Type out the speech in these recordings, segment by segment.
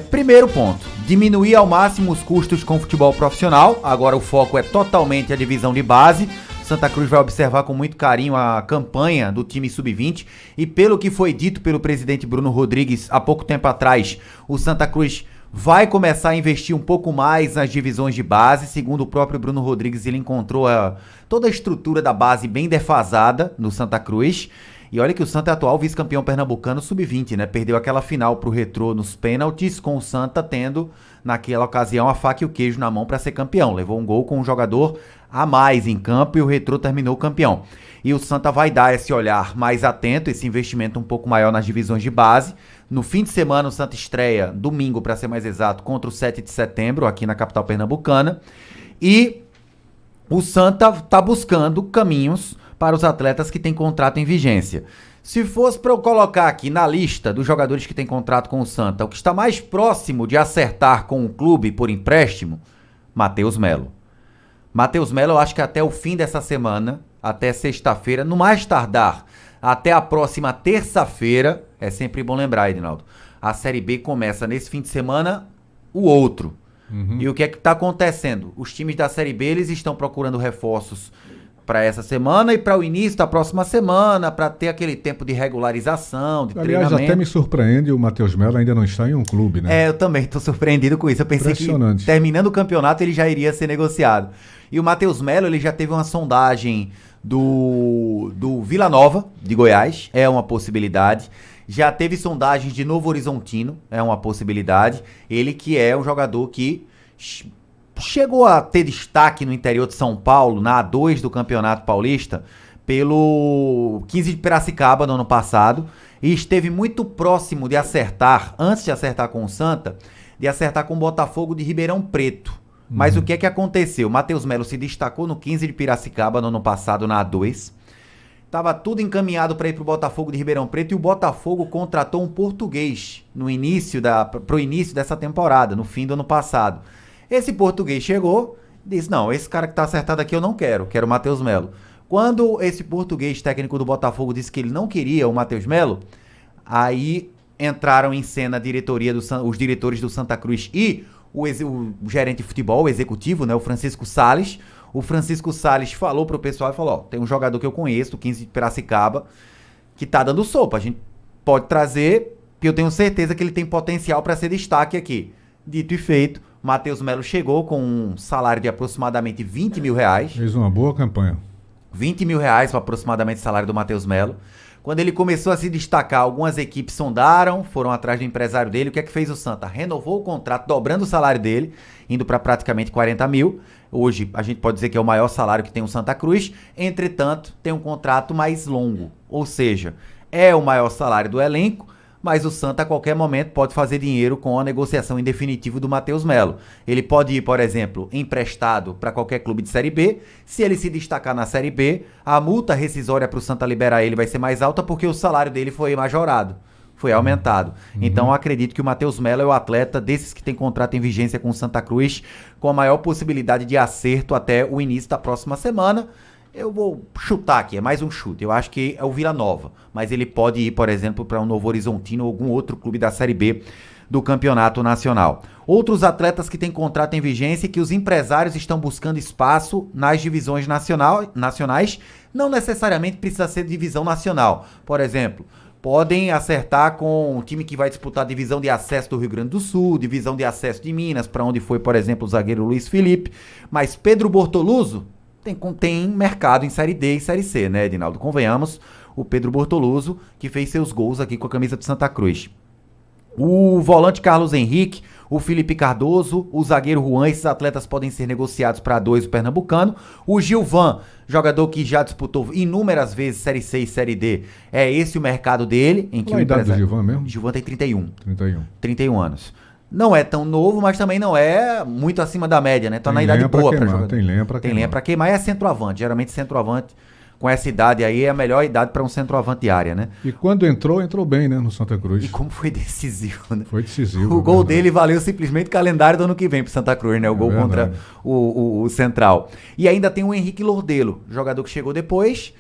Primeiro ponto, diminuir ao máximo os custos com o futebol profissional. Agora o foco é totalmente a divisão de base. Santa Cruz vai observar com muito carinho a campanha do time sub-20 e pelo que foi dito pelo presidente Bruno Rodrigues há pouco tempo atrás, o Santa Cruz vai começar a investir um pouco mais nas divisões de base. Segundo o próprio Bruno Rodrigues, ele encontrou toda a estrutura da base bem defasada no Santa Cruz. E olha que o Santa é atual vice-campeão pernambucano sub-20, né? Perdeu aquela final pro Retrô nos pênaltis, com o Santa tendo, naquela ocasião, a faca e o queijo na mão para ser campeão. Levou um gol com um jogador a mais em campo e o Retrô terminou campeão. E o Santa vai dar esse olhar mais atento, esse investimento um pouco maior nas divisões de base. No fim de semana, o Santa estreia, domingo para ser mais exato, contra o 7 de setembro, aqui na capital pernambucana. E o Santa está buscando caminhos para os atletas que têm contrato em vigência. Se fosse para eu colocar aqui na lista dos jogadores que têm contrato com o Santa, o que está mais próximo de acertar com o clube por empréstimo, Matheus Melo. Matheus Melo, eu acho que até o fim dessa semana, até sexta-feira, no mais tardar, até a próxima terça-feira, é sempre bom lembrar, Edinaldo, a Série B começa nesse fim de semana, o outro. E o que é que está acontecendo? Os times da Série B, eles estão procurando reforços para essa semana e para o início da próxima semana, para ter aquele tempo de regularização, de treinamento. Aliás, até me surpreende o Matheus Melo ainda não está em um clube, né? Eu também estou surpreendido com isso. Eu pensei que terminando o campeonato ele já iria ser negociado. E o Matheus Melo, ele já teve uma sondagem do Vila Nova, de Goiás, é uma possibilidade. Já teve sondagens de Novo Horizontino, é uma possibilidade. Ele que é um jogador que chegou a ter destaque no interior de São Paulo, na A2 do Campeonato Paulista, pelo 15 de Piracicaba no ano passado, e esteve muito próximo de acertar, antes de acertar com o Santa, de acertar com o Botafogo de Ribeirão Preto. Mas o que é que aconteceu? O Matheus Melo se destacou no 15 de Piracicaba no ano passado na A2, estava tudo encaminhado para ir para o Botafogo de Ribeirão Preto, e o Botafogo contratou um português pro início dessa temporada, no fim do ano passado. Esse português chegou, disse, não, esse cara que tá acertado aqui eu não quero o Matheus Melo. Quando esse português técnico do Botafogo disse que ele não queria o Matheus Melo, aí entraram em cena a diretoria os diretores do Santa Cruz e o gerente de futebol, o executivo, né, o Francisco Salles. O Francisco Salles falou pro pessoal e falou, tem um jogador que eu conheço, do 15 de Piracicaba, que tá dando sopa, a gente pode trazer, que eu tenho certeza que ele tem potencial para ser destaque aqui. Dito e feito, Matheus Melo chegou com um salário de aproximadamente R$20 mil. Fez uma boa campanha. R$20 mil aproximadamente o salário do Matheus Melo. Quando ele começou a se destacar, algumas equipes sondaram, foram atrás do empresário dele. O que é que fez o Santa? Renovou o contrato, dobrando o salário dele, indo para praticamente 40 mil. Hoje a gente pode dizer que é o maior salário que tem o Santa Cruz. Entretanto, tem um contrato mais longo. Ou seja, é o maior salário do elenco, mas o Santa a qualquer momento pode fazer dinheiro com a negociação em definitivo do Matheus Melo. Ele pode ir, por exemplo, emprestado para qualquer clube de Série B. Se ele se destacar na Série B, a multa rescisória para o Santa liberar ele vai ser mais alta porque o salário dele foi majorado, foi aumentado. Então eu acredito que o Matheus Melo é o atleta desses que tem contrato em vigência com o Santa Cruz, com a maior possibilidade de acerto até o início da próxima semana. Eu vou chutar aqui, é mais um chute. Eu acho que é o Vila Nova, mas ele pode ir, por exemplo, para um Novo Horizontino ou algum outro clube da Série B do Campeonato Nacional. Outros atletas que têm contrato em vigência e que os empresários estão buscando espaço nas divisões nacionais, não necessariamente precisa ser divisão nacional. Por exemplo, podem acertar com o time que vai disputar a divisão de acesso do Rio Grande do Sul, divisão de acesso de Minas, para onde foi, por exemplo, o zagueiro Luiz Felipe. Mas Pedro Bortoluso tem mercado em Série D e Série C, né, Edinaldo? Convenhamos, o Pedro Bortoluso, que fez seus gols aqui com a camisa de Santa Cruz. O volante Carlos Henrique, o Felipe Cardoso, o zagueiro Juan, esses atletas podem ser negociados para A2 o pernambucano. O Gilvan, jogador que já disputou inúmeras vezes Série C e Série D, é esse o mercado dele. Em que qual a idade do Gilvan mesmo? Gilvan tem 31 anos. Não é tão novo, mas também não é muito acima da média, né? Tá na idade boa para jogar. Tem lenha para queimar. Tem lenha para queimar e é centroavante. Geralmente centroavante com essa idade aí é a melhor idade para um centroavante de área, né? E quando entrou bem, né, no Santa Cruz. E como foi decisivo, né? Foi decisivo. O gol dele valeu simplesmente o calendário do ano que vem pro Santa Cruz, né? O gol contra o Central. E ainda tem o Henrique Lordelo, jogador que chegou depois.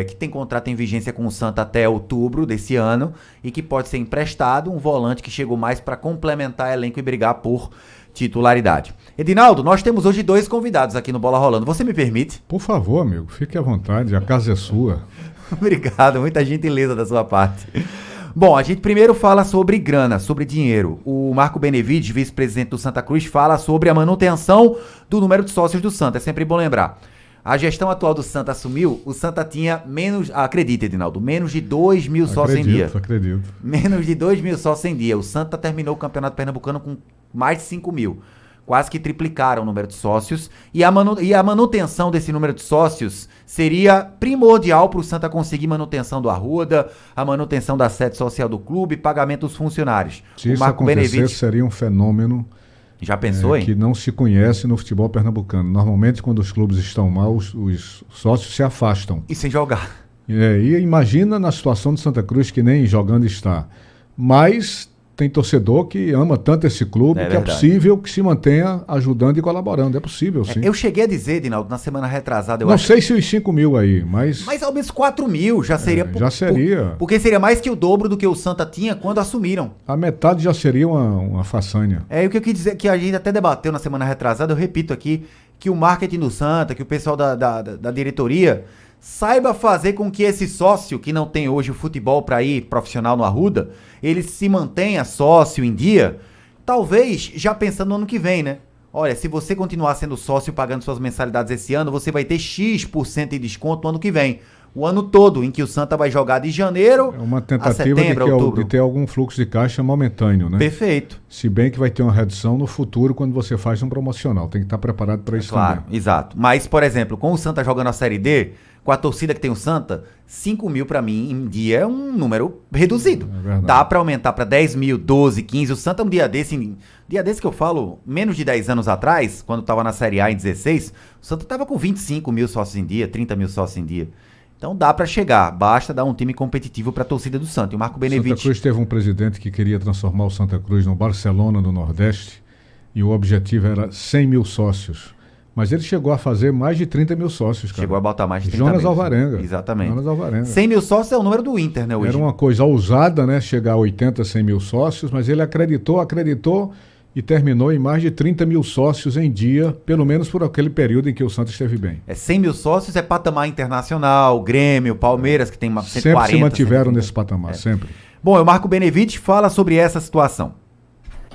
que tem contrato em vigência com o Santa até outubro desse ano e que pode ser emprestado, um volante que chegou mais para complementar elenco e brigar por titularidade. Edinaldo, nós temos hoje 2 convidados aqui no Bola Rolando. Você me permite? Por favor, amigo, fique à vontade, a casa é sua. Obrigado, muita gentileza da sua parte. Bom, a gente primeiro fala sobre grana, sobre dinheiro. O Marco Benevides, vice-presidente do Santa Cruz, fala sobre a manutenção do número de sócios do Santa. É sempre bom lembrar. A gestão atual do Santa assumiu, o Santa tinha menos, acredita, Edinaldo, menos de 2 mil sócios em dia. Acredito. Menos de 2 mil sócios em dia. O Santa terminou o Campeonato Pernambucano com mais de 5 mil. Quase que triplicaram o número de sócios. E a manutenção desse número de sócios seria primordial para o Santa conseguir manutenção do Arruda, a manutenção da sede social do clube, pagamento dos funcionários. Se isso acontecer, seria um fenômeno. Já pensou, hein? Que não se conhece no futebol pernambucano. Normalmente, quando os clubes estão mal, os sócios se afastam. E sem jogar. E imagina na situação de Santa Cruz, que nem jogando está. Mas tem torcedor que ama tanto esse clube que é possível que se mantenha ajudando e colaborando. É possível, sim. Eu cheguei a dizer, Edinaldo, na semana retrasada... Não sei se os 5 mil aí, mas... Mas ao menos 4 mil já seria... Já seria. Porque seria mais que o dobro do que o Santa tinha quando assumiram. A metade já seria uma façanha. O que eu quis dizer, que a gente até debateu na semana retrasada, eu repito aqui, que o marketing do Santa, que o pessoal da diretoria... saiba fazer com que esse sócio, que não tem hoje o futebol para ir profissional no Arruda, ele se mantenha sócio em dia, talvez já pensando no ano que vem, né? Olha, se você continuar sendo sócio pagando suas mensalidades esse ano, você vai ter X% de desconto no ano que vem. O ano todo em que o Santa vai jogar de janeiro é uma tentativa a setembro, de ter algum fluxo de caixa momentâneo, né? Perfeito. Se bem que vai ter uma redução no futuro quando você faz um promocional. Tem que estar preparado para isso claro, também. Exato. Mas, por exemplo, com o Santa jogando a Série D, com a torcida que tem o Santa, 5 mil para mim em dia é um número reduzido. Dá para aumentar para 10 mil, 12, 15. O Santa um dia desse que eu falo, menos de 10 anos atrás, quando estava na Série A em 16, o Santa estava com 25 mil sócios em dia, 30 mil sócios em dia. Então dá para chegar, basta dar um time competitivo para a torcida do Santa. E o Marco Benevides... Santa Cruz teve um presidente que queria transformar o Santa Cruz no Barcelona do Nordeste e o objetivo era 100 mil sócios. Mas ele chegou a fazer mais de 30 mil sócios, cara. Chegou a botar mais de 30 Jonas mil. Alvarenga. Exatamente. Jonas Alvarenga. 100 mil sócios é o número do Inter, né, hoje? Era uma coisa ousada, né? Chegar a 80, 100 mil sócios, mas ele acreditou e terminou em mais de 30 mil sócios em dia, pelo menos por aquele período em que o Santos esteve bem. 100 mil sócios é patamar internacional, Grêmio, Palmeiras, que tem 140. Sempre se mantiveram nesse patamar, sempre. Bom, o Marco Benevides fala sobre essa situação.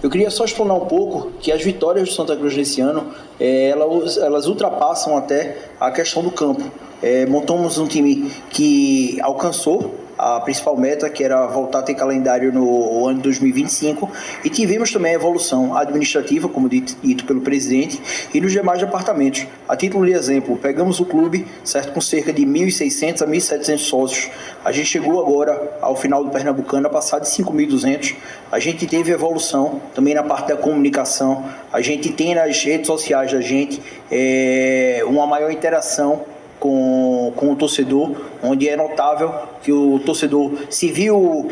Eu queria só explanar um pouco que as vitórias do Santa Cruz nesse ano, elas ultrapassam até a questão do campo. Montamos um time que alcançou a principal meta, que era voltar a ter calendário no ano de 2025, e tivemos também a evolução administrativa, como dito pelo presidente, e nos demais departamentos. A título de exemplo, pegamos o clube, certo, com cerca de 1.600 a 1.700 sócios. A gente chegou agora, ao final do Pernambucano, a passar de 5.200. A gente teve evolução também na parte da comunicação. A gente tem nas redes sociais da gente uma maior interação com o torcedor, onde é notável que o torcedor se viu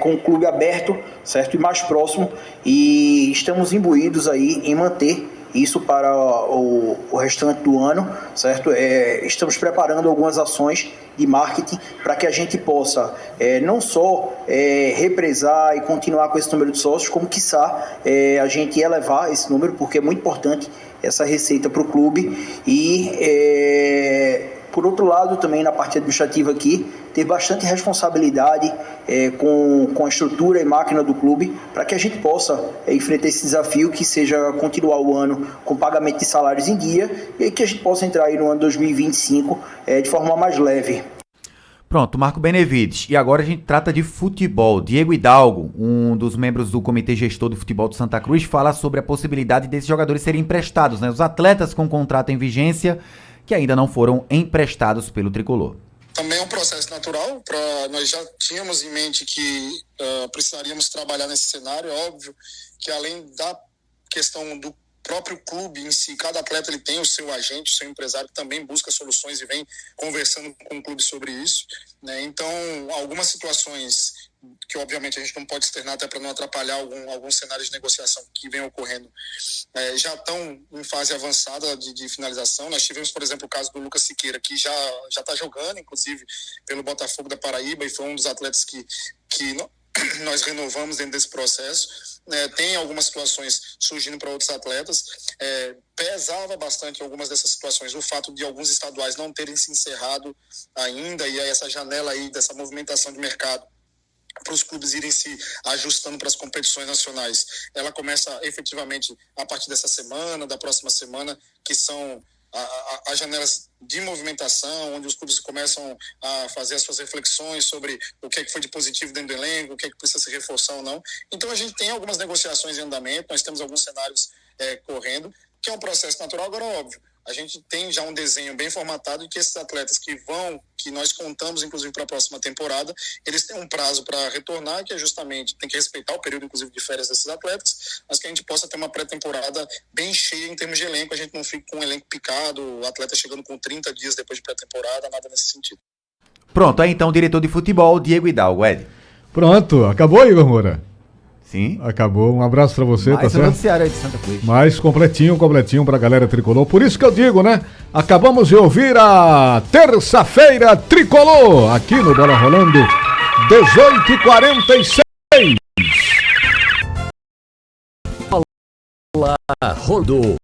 com o clube aberto, certo, e mais próximo, e estamos imbuídos aí em manter isso para o restante do ano, certo? Estamos preparando algumas ações de marketing para que a gente possa não só represar e continuar com esse número de sócios, como quiçá a gente elevar esse número, porque é muito importante essa receita para o clube. E por outro lado, também na parte administrativa aqui, ter bastante responsabilidade com a estrutura e máquina do clube, para que a gente possa enfrentar esse desafio, que seja continuar o ano com pagamento de salários em dia, e que a gente possa entrar aí no ano 2025 de forma mais leve. Pronto, Marco Benevides. E agora a gente trata de futebol. Diego Hidalgo, um dos membros do Comitê Gestor do Futebol do Santa Cruz, fala sobre a possibilidade desses jogadores serem emprestados, né? Os atletas com contrato em vigência que ainda não foram emprestados pelo Tricolor. Também é um processo natural, nós já tínhamos em mente que precisaríamos trabalhar nesse cenário. É óbvio que além da questão próprio clube em si, cada atleta ele tem o seu agente, o seu empresário que também busca soluções e vem conversando com o clube sobre isso, né? Então, algumas situações que obviamente a gente não pode externar até para não atrapalhar alguns cenários de negociação que vem ocorrendo, já estão em fase avançada de finalização. Nós tivemos, por exemplo, o caso do Lucas Siqueira, que já está jogando, inclusive, pelo Botafogo da Paraíba, e foi um dos atletas que nós renovamos dentro desse processo. Tem algumas situações surgindo para outros atletas. Pesava bastante algumas dessas situações o fato de alguns estaduais não terem se encerrado ainda, e aí essa janela aí dessa movimentação de mercado para os clubes irem se ajustando para as competições nacionais. Ela começa efetivamente a partir dessa semana, da próxima semana, que são as janelas de movimentação, onde os clubes começam a fazer as suas reflexões sobre o que é que foi de positivo dentro do elenco, o que é que precisa se reforçar ou não. Então a gente tem algumas negociações em andamento, nós temos alguns cenários correndo, que é um processo natural. Agora, óbvio, a gente tem já um desenho bem formatado de que esses atletas que nós contamos, inclusive, para a próxima temporada, eles têm um prazo para retornar, que é justamente, tem que respeitar o período, inclusive, de férias desses atletas, mas que a gente possa ter uma pré-temporada bem cheia em termos de elenco, a gente não fique com um elenco picado, o atleta chegando com 30 dias depois de pré-temporada, nada nesse sentido. Pronto, aí então o diretor de futebol, Diego Hidalgo. Ed. Pronto, acabou, Igor Moura? Sim. Acabou. Um abraço pra você, Mais tá um certo? noticiário aí de Santa Cruz. Mais completinho pra galera tricolor. Por isso que eu digo, né? Acabamos de ouvir a terça-feira tricolor aqui no Bola Rolando, 18h46. Bola Rolando.